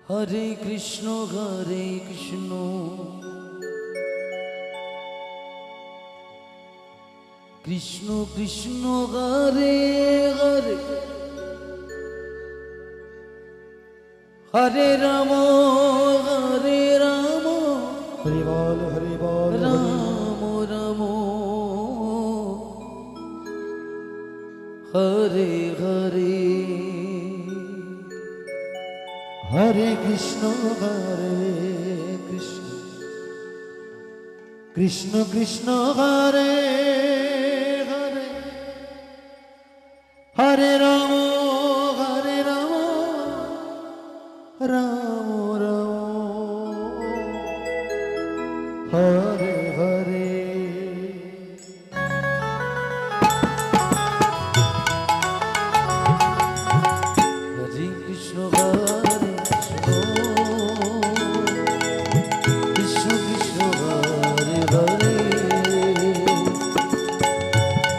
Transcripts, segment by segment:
হরে Krishna Krishna Krishna Krishna Hare Hare Hare Ram হরে Ram Hari বল Ram Ram Hare Hare Hare Krishna Krishna Krishna Hare Hare Hare Ram Ram Ram Hare Hare Hare Krishna হরে Krishna Krishna Hare Hare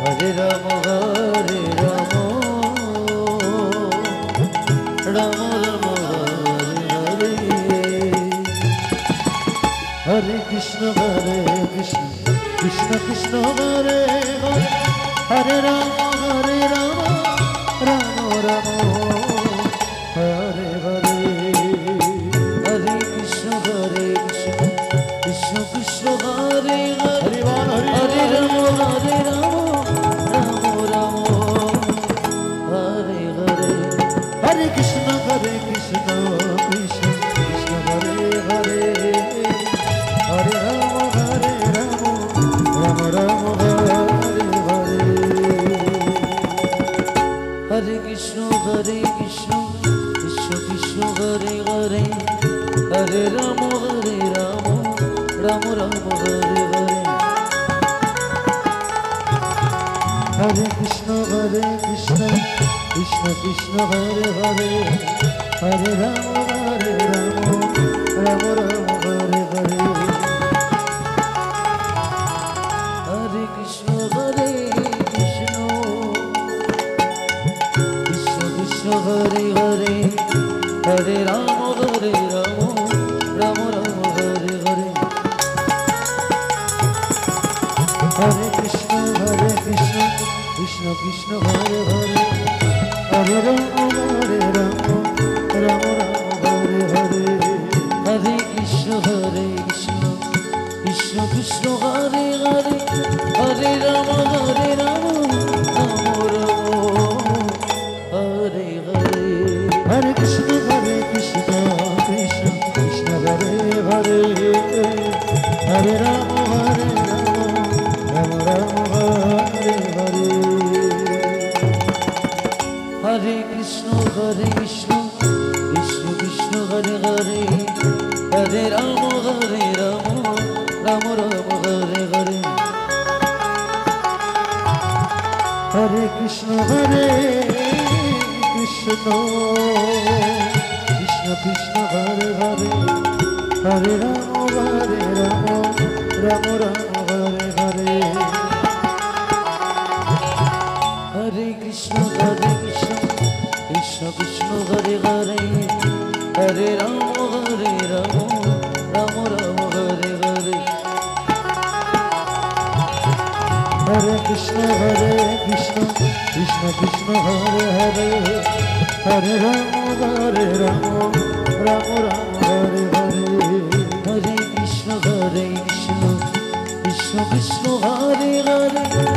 Hare Ram Ram Ram Hare Hare Hare Krishna Krishna Krishna Hare Hare Hare Ram Ram Ram Hare Hare Hare Krishna Krishna Krishna Hare Hare Hare Ram Ram Ram Hare Hare Hare Krishna Krishna Krishna Hare Hare Hare Ram Ram Ram Hare Hare Hare Krishna Krishna Krishna Hare Hare Hare Ram Ram Ram Hare Hare Hare Krishna Krishna Krishna Hare Hare Hare Ram Ram Ram Hare Hare Hare Krishna Krishna Krishna Hare Hare Hare Ram Ram Ram Hare Hare Hare Krishna Krishna Krishna Hare Hare Hare Ram Ram Ram Hare Hare Hare Krishna Krishna Krishna Hare Hare Hare Ram Ram Hare Hare Hare Krishna Krishna Krishna Hare Hare Hare Ram Ram Hare Hare Hare Krishna Krishna Krishna Hare Hare Hare Ram Ram Hare Hare Hare Krishna Krishna Krishna Hare Hare Hare Ram Ram Hare Hare Hare Krishna Krishna Hare Hare Hare Ram Ram Hare Hare Hare Krishna Krishna Hare Hare Hare Ram Ram Hare Hare Hare Krishna Krishna Krishna Hare Hare